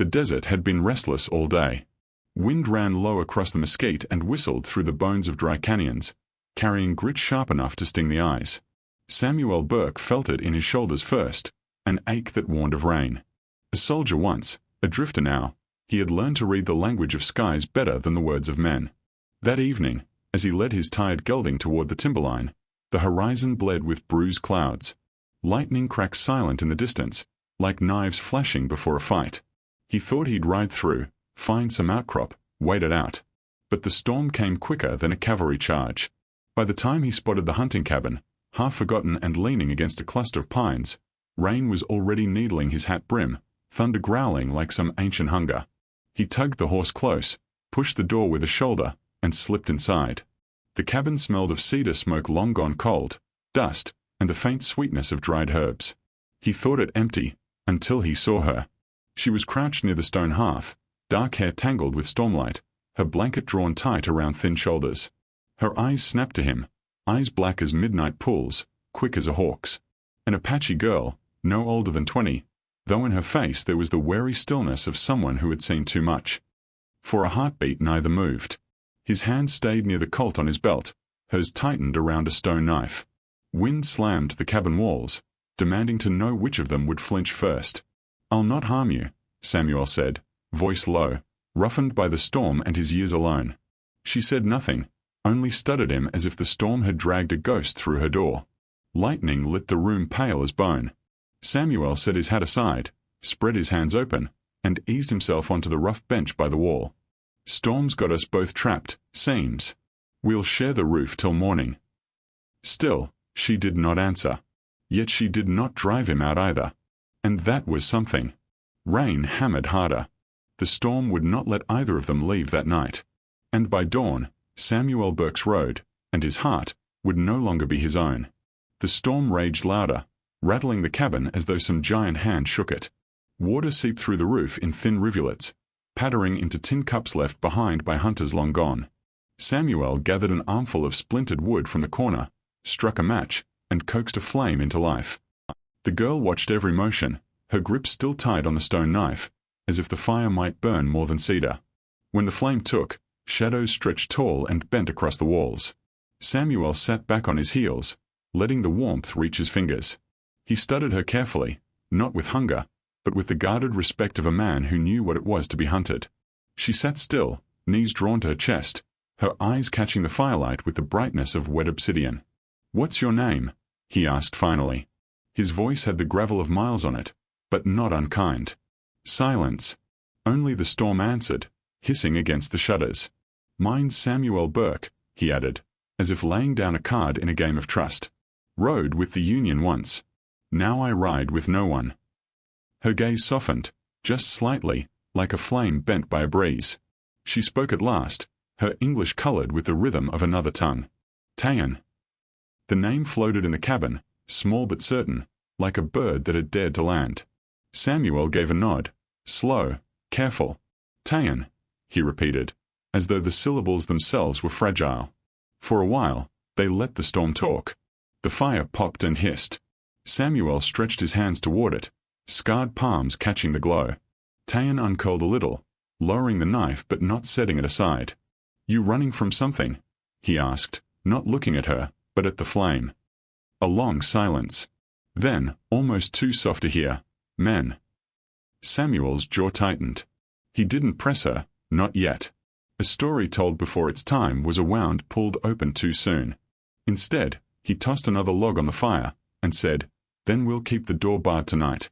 The desert had been restless all day. Wind ran low across the mesquite and whistled through the bones of dry canyons, carrying grit sharp enough to sting the eyes. Samuel Burke felt it in his shoulders first, an ache that warned of rain. A soldier once, a drifter now, he had learned to read the language of skies better than the words of men. That evening, as he led his tired gelding toward the timberline, the horizon bled with bruised clouds. Lightning cracked silent in the distance, like knives flashing before a fight. He thought he'd ride through, find some outcrop, wait it out. But the storm came quicker than a cavalry charge. By the time he spotted the hunting cabin, half forgotten and leaning against a cluster of pines, rain was already needling his hat brim, thunder growling like some ancient hunger. He tugged the horse close, pushed the door with a shoulder, and slipped inside. The cabin smelled of cedar smoke long gone cold, dust, and the faint sweetness of dried herbs. He thought it empty, until he saw her. She was crouched near the stone hearth, dark hair tangled with stormlight, her blanket drawn tight around thin shoulders. Her eyes snapped to him, eyes black as midnight pools, quick as a hawk's. An Apache girl, no older than 20, though in her face there was the wary stillness of someone who had seen too much. For a heartbeat neither moved. His hand stayed near the Colt on his belt, hers tightened around a stone knife. Wind slammed the cabin walls, demanding to know which of them would flinch first. "I'll not harm you," Samuel said, voice low, roughened by the storm and his years alone. She said nothing, only studied him as if the storm had dragged a ghost through her door. Lightning lit the room pale as bone. Samuel set his hat aside, spread his hands open, and eased himself onto the rough bench by the wall. "Storm's got us both trapped, seems. We'll share the roof till morning." Still, she did not answer. Yet she did not drive him out either. And that was something. Rain hammered harder. The storm would not let either of them leave that night. And by dawn, Samuel Burke's road, and his heart, would no longer be his own. The storm raged louder, rattling the cabin as though some giant hand shook it. Water seeped through the roof in thin rivulets, pattering into tin cups left behind by hunters long gone. Samuel gathered an armful of splintered wood from the corner, struck a match, and coaxed a flame into life. The girl watched every motion, her grip still tight on the stone knife, as if the fire might burn more than cedar. When the flame took, shadows stretched tall and bent across the walls. Samuel sat back on his heels, letting the warmth reach his fingers. He studied her carefully, not with hunger, but with the guarded respect of a man who knew what it was to be hunted. She sat still, knees drawn to her chest, her eyes catching the firelight with the brightness of wet obsidian. "What's your name?" he asked finally. His voice had the gravel of miles on it, but not unkind. Silence. Only the storm answered, hissing against the shutters. "Mine's Samuel Burke," he added, as if laying down a card in a game of trust. "Rode with the Union once. Now I ride with no one." Her gaze softened, just slightly, like a flame bent by a breeze. She spoke at last, her English colored with the rhythm of another tongue. "Tame." The name floated in the cabin, small but certain, like a bird that had dared to land. Samuel gave a nod, slow, careful. "Tame," he repeated, as though the syllables themselves were fragile. For a while, they let the storm talk. The fire popped and hissed. Samuel stretched his hands toward it, scarred palms catching the glow. Tame uncurled a little, lowering the knife but not setting it aside. "You running from something?" he asked, not looking at her, but at the flame. A long silence. Then, almost too soft to hear, "Men." Samuel's jaw tightened. He didn't press her, not yet. A story told before its time was a wound pulled open too soon. Instead, he tossed another log on the fire, and said, "Then we'll keep the door barred tonight."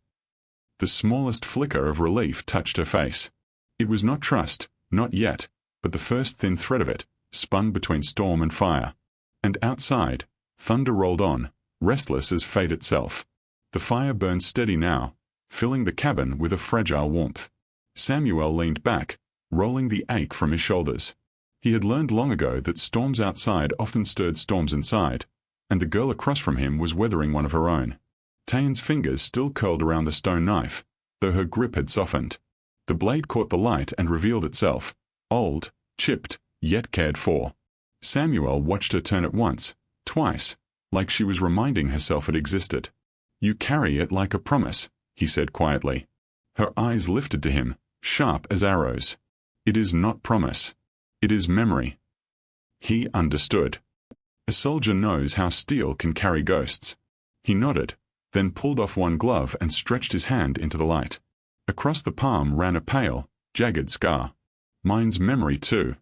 The smallest flicker of relief touched her face. It was not trust, not yet, but the first thin thread of it, spun between storm and fire. And outside, thunder rolled on, restless as fate itself. The fire burned steady now, filling the cabin with a fragile warmth. Samuel leaned back, rolling the ache from his shoulders. He had learned long ago that storms outside often stirred storms inside, and the girl across from him was weathering one of her own. Tane's fingers still curled around the stone knife, though her grip had softened. The blade caught the light and revealed itself, old, chipped, yet cared for. Samuel watched her turn it once, twice, like she was reminding herself it existed. "You carry it like a promise," he said quietly. Her eyes lifted to him, sharp as arrows. It is not promise. It is memory. He understood. A soldier knows how steel can carry ghosts. He nodded, then pulled off one glove and stretched his hand into the light. Across the palm ran a pale, jagged scar. Mine's memory too.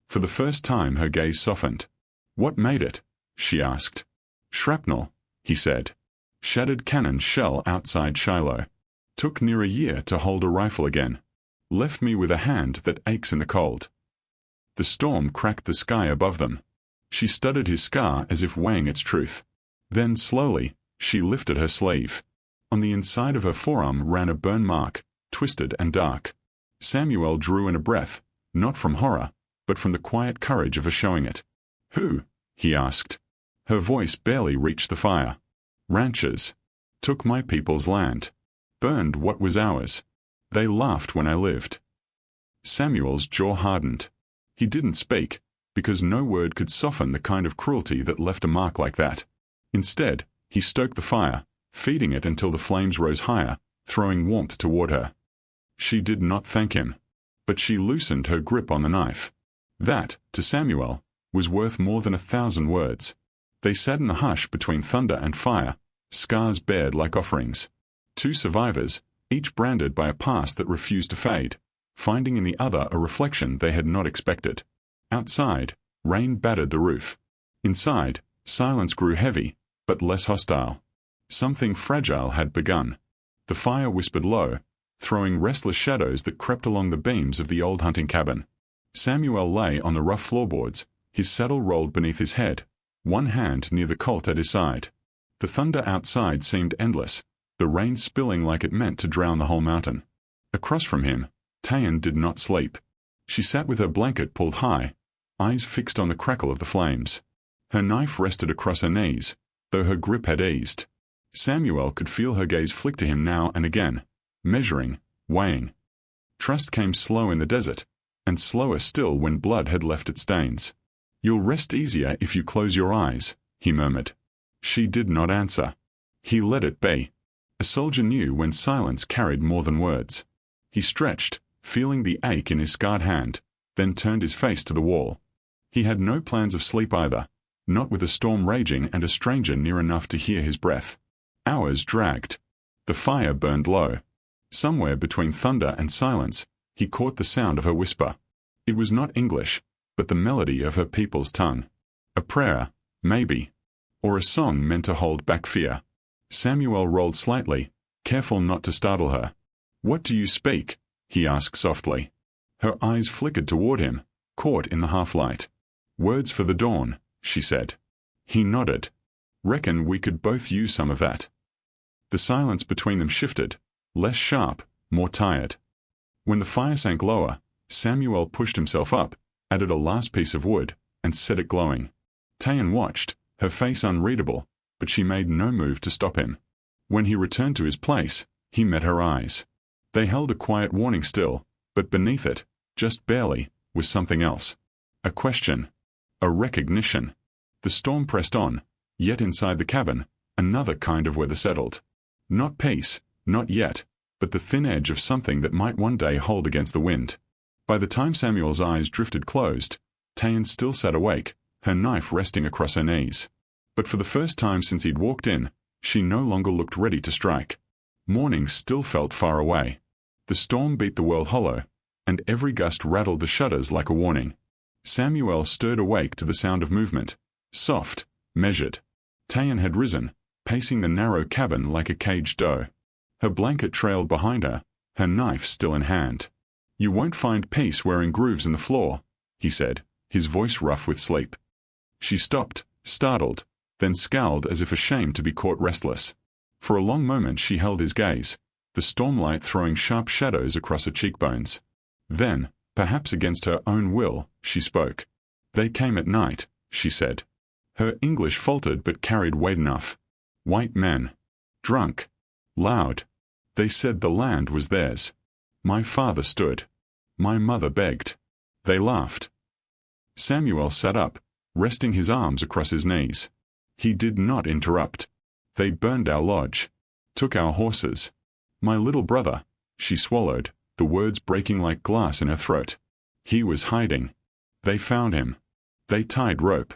For the first time her gaze softened. What made it? She asked. Shrapnel, he said. Shattered cannon shell outside Shiloh. Took near a year to hold a rifle again. Left me with a hand that aches in the cold. The storm cracked the sky above them. She studied his scar as if weighing its truth. Then slowly, she lifted her sleeve. On the inside of her forearm ran a burn mark, twisted and dark. Samuel drew in a breath, not from horror, but from the quiet courage of her showing it. Who? He asked. Her voice barely reached the fire. Ranchers. Took my people's land. Burned what was ours. They laughed when I lived. Samuel's jaw hardened. He didn't speak, because no word could soften the kind of cruelty that left a mark like that. Instead, he stoked the fire, feeding it until the flames rose higher, throwing warmth toward her. She did not thank him, but she loosened her grip on the knife. That, to Samuel, was worth more than 1,000 words. They sat in the hush between thunder and fire, scars bared like offerings. Two survivors, each branded by a past that refused to fade, finding in the other a reflection they had not expected. Outside, rain battered the roof. Inside, silence grew heavy, but less hostile. Something fragile had begun. The fire whispered low, throwing restless shadows that crept along the beams of the old hunting cabin. Samuel lay on the rough floorboards, his saddle rolled beneath his head, one hand near the Colt at his side. The thunder outside seemed endless, the rain spilling like it meant to drown the whole mountain. Across from him, Tame did not sleep. She sat with her blanket pulled high, eyes fixed on the crackle of the flames. Her knife rested across her knees, though her grip had eased. Samuel could feel her gaze flick to him now and again, measuring, weighing. Trust came slow in the desert, and slower still when blood had left its stains. You'll rest easier if you close your eyes, he murmured. She did not answer. He let it be. A soldier knew when silence carried more than words. He stretched, feeling the ache in his scarred hand, then turned his face to the wall. He had no plans of sleep either, not with a storm raging and a stranger near enough to hear his breath. Hours dragged. The fire burned low. Somewhere between thunder and silence, he caught the sound of her whisper. It was not English, but the melody of her people's tongue. A prayer, maybe. Or a song meant to hold back fear. Samuel rolled slightly, careful not to startle her. What do you speak? He asked softly. Her eyes flickered toward him, caught in the half-light. Words for the dawn, she said. He nodded. Reckon we could both use some of that. The silence between them shifted, less sharp, more tired. When the fire sank lower, Samuel pushed himself up, added a last piece of wood, and set it glowing. Tayan watched, her face unreadable, but she made no move to stop him. When he returned to his place, he met her eyes. They held a quiet warning still, but beneath it, just barely, was something else. A question. A recognition. The storm pressed on, yet inside the cabin, another kind of weather settled. Not peace, not yet, but the thin edge of something that might one day hold against the wind. By the time Samuel's eyes drifted closed, Tayan still sat awake, her knife resting across her knees. But for the first time since he'd walked in, she no longer looked ready to strike. Morning still felt far away. The storm beat the world hollow, and every gust rattled the shutters like a warning. Samuel stirred awake to the sound of movement, soft, measured. Tayan had risen, pacing the narrow cabin like a caged doe. Her blanket trailed behind her, her knife still in hand. You won't find peace wearing grooves in the floor, he said, his voice rough with sleep. She stopped, startled, then scowled as if ashamed to be caught restless. For a long moment she held his gaze, the stormlight throwing sharp shadows across her cheekbones. Then, perhaps against her own will, she spoke. They came at night, she said. Her English faltered but carried weight enough. White men. Drunk. Loud. They said the land was theirs. My father stood. My mother begged. They laughed. Samuel sat up, resting his arms across his knees. He did not interrupt. They burned our lodge. Took our horses. My little brother, she swallowed, the words breaking like glass in her throat. He was hiding. They found him. They tied rope.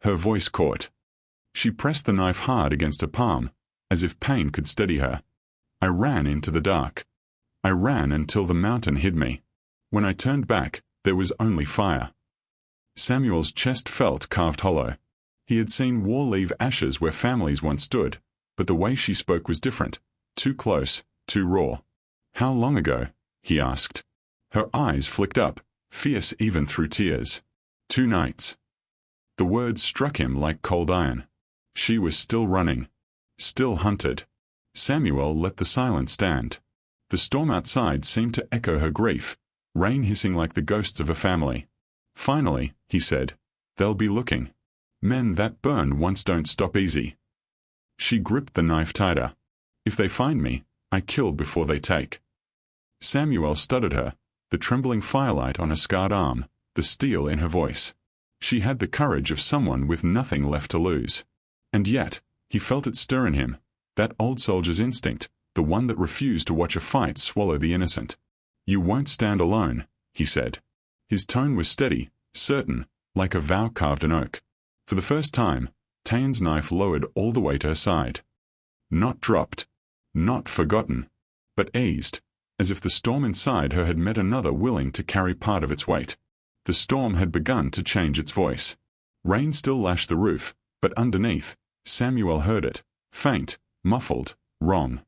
Her voice caught. She pressed the knife hard against her palm, as if pain could steady her. I ran into the dark. I ran until the mountain hid me. When I turned back, there was only fire. Samuel's chest felt carved hollow. He had seen war leave ashes where families once stood, but the way she spoke was different, too close, too raw. How long ago? He asked. Her eyes flicked up, fierce even through tears. 2 nights. The words struck him like cold iron. She was still running. Still hunted. Samuel let the silence stand. The storm outside seemed to echo her grief, rain hissing like the ghosts of a family. Finally, he said, they'll be looking. Men that burn once don't stop easy. She gripped the knife tighter. If they find me, I kill before they take. Samuel studied her, the trembling firelight on her scarred arm, the steel in her voice. She had the courage of someone with nothing left to lose. And yet, he felt it stir in him, that old soldier's instinct, the one that refused to watch a fight swallow the innocent. You won't stand alone, he said. His tone was steady, certain, like a vow carved in oak. For the first time, Tane's knife lowered all the way to her side. Not dropped. Not forgotten. But eased, as if the storm inside her had met another willing to carry part of its weight. The storm had begun to change its voice. Rain still lashed the roof, but underneath, Samuel heard it, faint, muffled, wrong.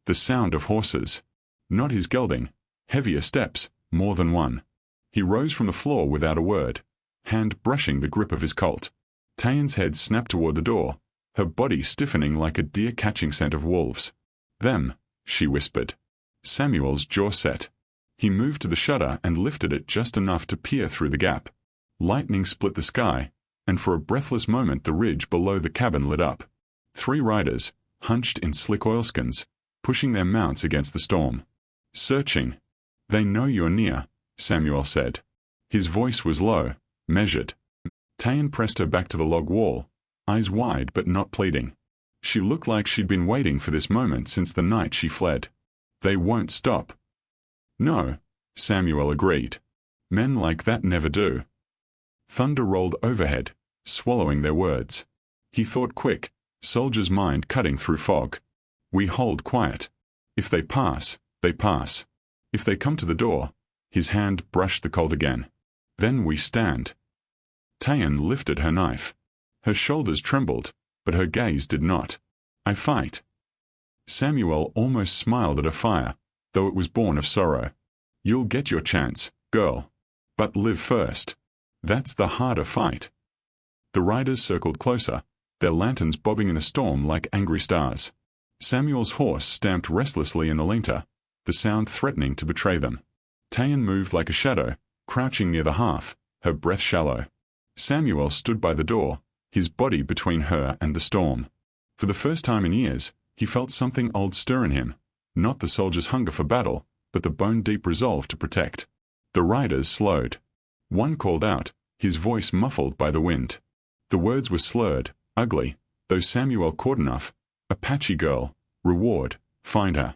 The sound of horses. Not his gelding. Heavier steps, more than one. He rose from the floor without a word, hand brushing the grip of his Colt. Tane's head snapped toward the door, her body stiffening like a deer catching scent of wolves. Them, she whispered. Samuel's jaw set. He moved to the shutter and lifted it just enough to peer through the gap. Lightning split the sky, and for a breathless moment the ridge below the cabin lit up. 3 riders, hunched in slick oilskins, pushing their mounts against the storm. Searching. They know you're near, Samuel said. His voice was low, measured. Tane pressed her back to the log wall, eyes wide but not pleading. She looked like she'd been waiting for this moment since the night she fled. They won't stop. No, Samuel agreed. Men like that never do. Thunder rolled overhead, swallowing their words. He thought quick, soldier's mind cutting through fog. We hold quiet. If they pass, they pass. If they come to the door, his hand brushed the Colt again. Then we stand. Tane lifted her knife. Her shoulders trembled, but her gaze did not. I fight. Samuel almost smiled at her fire, though it was born of sorrow. You'll get your chance, girl. But live first. That's the harder fight. The riders circled closer, their lanterns bobbing in the storm like angry stars. Samuel's horse stamped restlessly in the linter, the sound threatening to betray them. Tane moved like a shadow, crouching near the hearth, her breath shallow. Samuel stood by the door, his body between her and the storm. For the first time in years, he felt something old stir in him, not the soldier's hunger for battle, but the bone-deep resolve to protect. The riders slowed. One called out, his voice muffled by the wind. The words were slurred, ugly, though Samuel caught enough. Apache girl, reward, find her.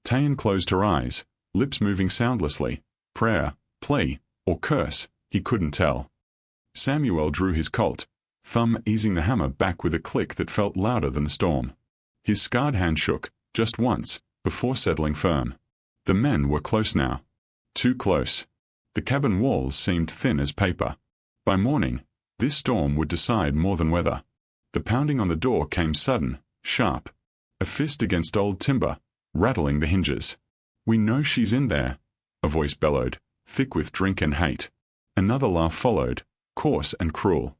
Tane closed her eyes, lips moving soundlessly, prayer, plea, or curse, he couldn't tell. Samuel drew his Colt, thumb easing the hammer back with a click that felt louder than the storm. His scarred hand shook, just once, before settling firm. The men were close now. Too close. The cabin walls seemed thin as paper. By morning, this storm would decide more than weather. The pounding on the door came sudden, sharp. A fist against old timber, rattling the hinges. We know she's in there, a voice bellowed, thick with drink and hate. Another laugh followed, coarse and cruel.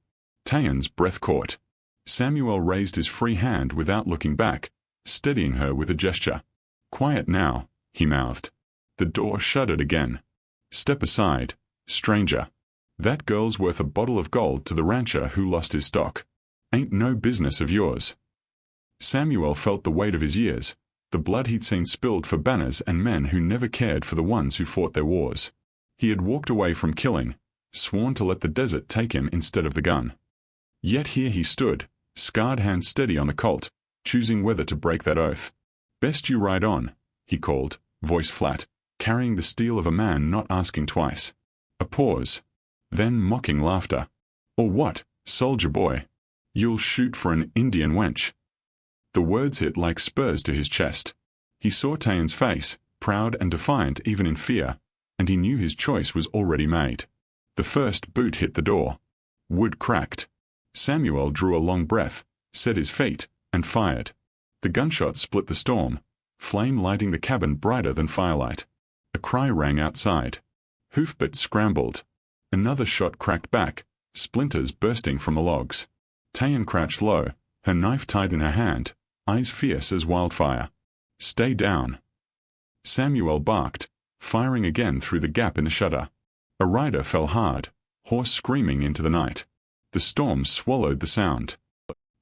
Tane's breath caught. Samuel raised his free hand without looking back, steadying her with a gesture. Quiet now, he mouthed. The door shuddered again. Step aside, stranger. That girl's worth a bottle of gold to the rancher who lost his stock. Ain't no business of yours. Samuel felt the weight of his years, the blood he'd seen spilled for banners and men who never cared for the ones who fought their wars. He had walked away from killing, sworn to let the desert take him instead of the gun. Yet here he stood, scarred hand steady on the Colt, choosing whether to break that oath. Best you ride on, he called, voice flat. carrying the steel of a man not asking twice. A pause. Then mocking laughter. "Or what, soldier boy? You'll shoot for an Indian wench?" The words hit like spurs to his chest. He saw Tayan's face, proud and defiant even in fear, and he knew his choice was already made. The first boot hit the door. Wood cracked. Samuel drew a long breath, set his feet, and fired. The gunshot split the storm, flame lighting the cabin brighter than firelight. A cry rang outside. Hoofbeats scrambled. Another shot cracked back, splinters bursting from the logs. Tayan crouched low, her knife tied in her hand, eyes fierce as wildfire. "Stay down." Samuel barked, firing again through the gap in the shutter. A rider fell hard, horse screaming into the night. The storm swallowed the sound.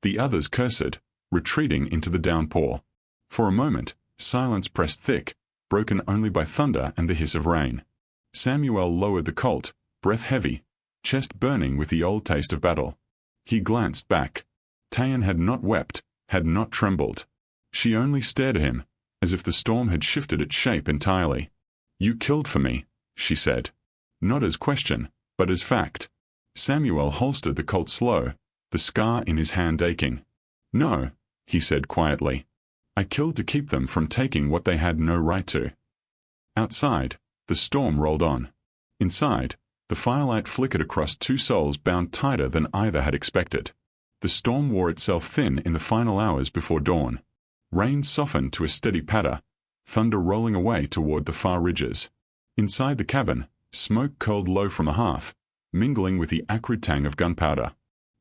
The others cursed, retreating into the downpour. For a moment, silence pressed thick, broken only by thunder and the hiss of rain. Samuel lowered the Colt, breath heavy, chest burning with the old taste of battle. He glanced back. Tayan had not wept, had not trembled. She only stared at him, as if the storm had shifted its shape entirely. "You killed for me," she said. Not as question, but as fact. Samuel holstered the Colt slow, the scar in his hand aching. "No," he said quietly. "I killed to keep them from taking what they had no right to." Outside, the storm rolled on. Inside, the firelight flickered across two souls bound tighter than either had expected. The storm wore itself thin in the final hours before dawn. Rain softened to a steady patter, thunder rolling away toward the far ridges. Inside the cabin, smoke curled low from a hearth, mingling with the acrid tang of gunpowder.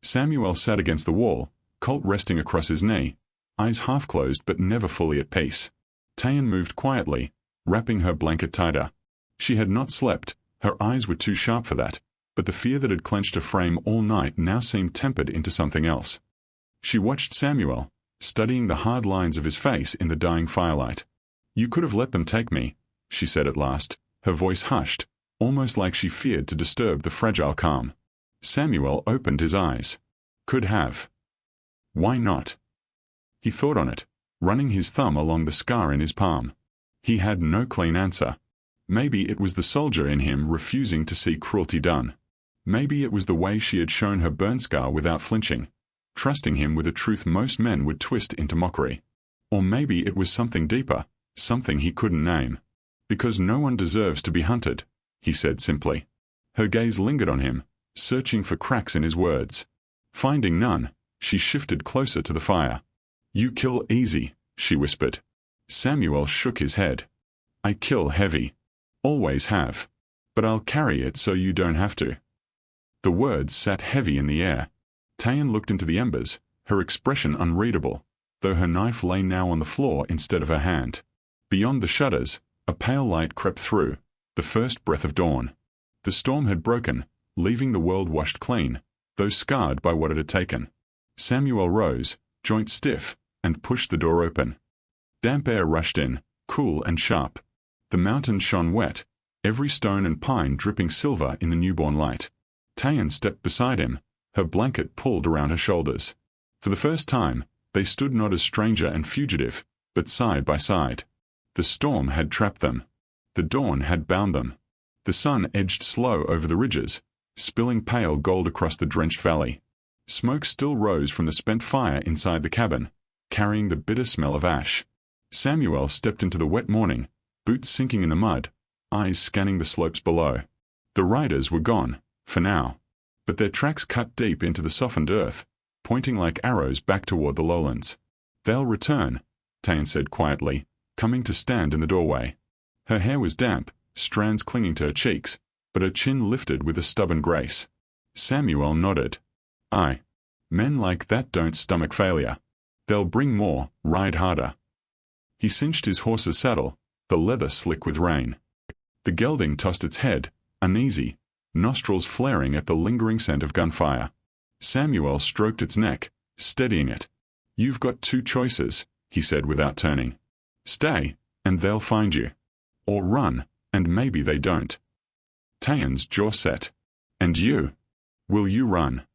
Samuel sat against the wall, Colt resting across his knee, eyes half closed but never fully at peace. Tayan moved quietly, wrapping her blanket tighter. She had not slept, her eyes were too sharp for that, but the fear that had clenched her frame all night now seemed tempered into something else. She watched Samuel, studying the hard lines of his face in the dying firelight. "You could have let them take me," she said at last, her voice hushed, almost like she feared to disturb the fragile calm. Samuel opened his eyes. "Could have. Why not?" He thought on it, running his thumb along the scar in his palm. He had no clean answer. Maybe it was the soldier in him refusing to see cruelty done. Maybe it was the way she had shown her burn scar without flinching, trusting him with a truth most men would twist into mockery. Or maybe it was something deeper, something he couldn't name. "Because no one deserves to be hunted," he said simply. Her gaze lingered on him, searching for cracks in his words. Finding none, she shifted closer to the fire. "You kill easy," she whispered. Samuel shook his head. "I kill heavy. Always have. But I'll carry it so you don't have to." The words sat heavy in the air. Tayan looked into the embers, her expression unreadable, though her knife lay now on the floor instead of her hand. Beyond the shutters, a pale light crept through, the first breath of dawn. The storm had broken, leaving the world washed clean, though scarred by what it had taken. Samuel rose, joints stiff, and pushed the door open. Damp air rushed in, cool and sharp. The mountains shone wet, every stone and pine dripping silver in the newborn light. Tayan stepped beside him, her blanket pulled around her shoulders. For the first time, they stood not as stranger and fugitive, but side by side. The storm had trapped them. The dawn had bound them. The sun edged slow over the ridges, spilling pale gold across the drenched valley. Smoke still rose from the spent fire inside the cabin, carrying the bitter smell of ash. Samuel stepped into the wet morning, boots sinking in the mud, eyes scanning the slopes below. The riders were gone, for now, but their tracks cut deep into the softened earth, pointing like arrows back toward the lowlands. "They'll return," Tayan said quietly, coming to stand in the doorway. Her hair was damp, strands clinging to her cheeks, but her chin lifted with a stubborn grace. Samuel nodded. "Aye. Men like that don't stomach failure. They'll bring more, ride harder." He cinched his horse's saddle, the leather slick with rain. The gelding tossed its head, uneasy, nostrils flaring at the lingering scent of gunfire. Samuel stroked its neck, steadying it. "You've got two choices," he said without turning. "Stay, and they'll find you. Or run, and maybe they don't." Tayan's jaw set. "And you? Will you run?"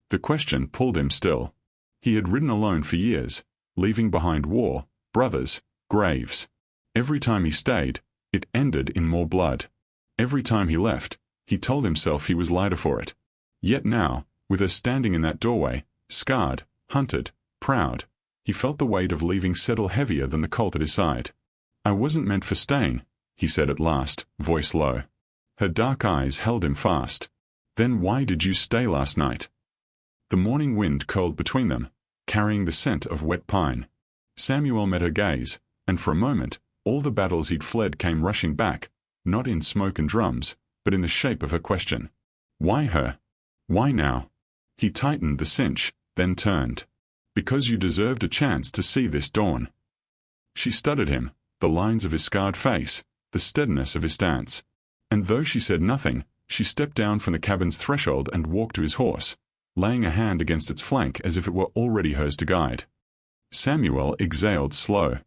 The question pulled him still. He had ridden alone for years, leaving behind war, brothers, graves. Every time he stayed, It ended in more blood. Every time he left, he told himself he was lighter for it. Yet now, with her standing in that doorway, scarred, hunted, proud, he felt the weight of leaving settle heavier than the colt at his side. "I wasn't meant for staying," he said at last, voice low. Her dark eyes held him fast. "Then why did you stay last night?" The morning wind curled between them, carrying the scent of wet pine. Samuel met her gaze, and for a moment, all the battles he'd fled came rushing back, not in smoke and drums, but in the shape of her question. Why her? Why now? He tightened the cinch, then turned. "Because you deserved a chance to see this dawn." She studied him, the lines of his scarred face, the steadiness of his stance. And though she said nothing, she stepped down from the cabin's threshold and walked to his horse, laying a hand against its flank as if it were already hers to guide. Samuel exhaled slow.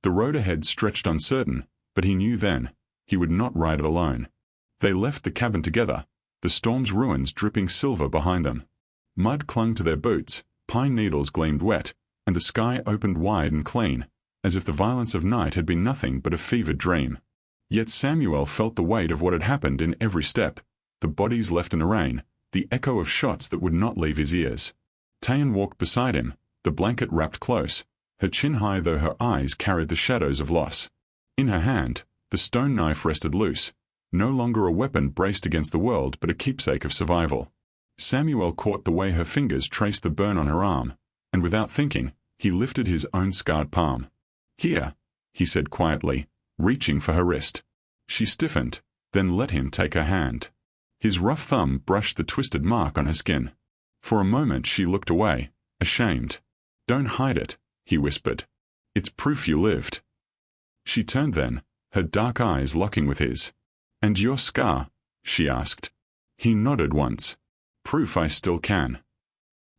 The road ahead stretched uncertain, but he knew then he would not ride it alone. They left the cabin together, the storm's ruins dripping silver behind them. Mud clung to their boots, pine needles gleamed wet, and the sky opened wide and clean, as if the violence of night had been nothing but a fevered dream. Yet Samuel felt the weight of what had happened in every step, the bodies left in the rain, the echo of shots that would not leave his ears. Tame walked beside him, the blanket wrapped close, her chin high though her eyes carried the shadows of loss. In her hand, the stone knife rested loose, no longer a weapon braced against the world but a keepsake of survival. Samuel caught the way her fingers traced the burn on her arm, and without thinking, he lifted his own scarred palm. "Here," he said quietly, reaching for her wrist. She stiffened, then let him take her hand. His rough thumb brushed the twisted mark on her skin. For a moment she looked away, ashamed. "Don't hide it," he whispered. "It's proof you lived." She turned then, her dark eyes locking with his. "And your scar?" she asked. He nodded once. "Proof I still can."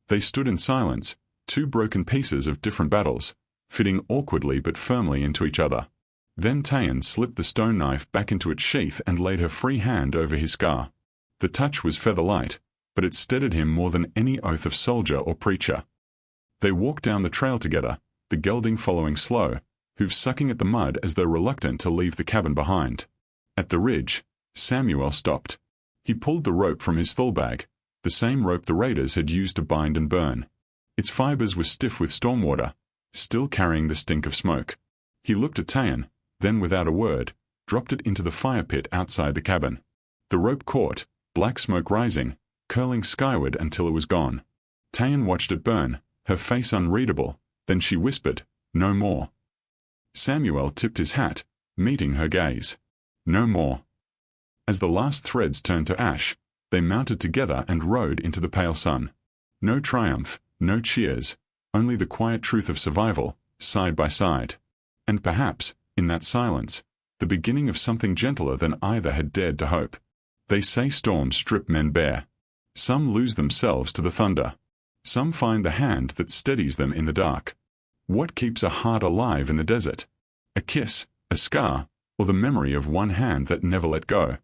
They stood in silence, two broken pieces of different battles, fitting awkwardly but firmly into each other. Then Tayan slipped the stone knife back into its sheath and laid her free hand over his scar. The touch was feather-light, but it steadied him more than any oath of soldier or preacher. They walked down the trail together, the gelding following slow, hooves sucking at the mud as though reluctant to leave the cabin behind. At the ridge, Samuel stopped. He pulled the rope from his thul bag, the same rope the raiders had used to bind and burn. Its fibers were stiff with storm water, still carrying the stink of smoke. He looked at Tayan, then without a word, dropped it into the fire pit outside the cabin. The rope caught, black smoke rising, curling skyward until it was gone. Tayan watched it burn, her face unreadable, then she whispered, "No more." Samuel tipped his hat, meeting her gaze. "No more." As the last threads turned to ash, they mounted together and rode into the pale sun. No triumph, no cheers, only the quiet truth of survival, side by side. And perhaps, in that silence, the beginning of something gentler than either had dared to hope. They say storms strip men bare. Some lose themselves to the thunder. Some find the hand that steadies them in the dark. What keeps a heart alive in the desert? A kiss, a scar, or the memory of one hand that never let go?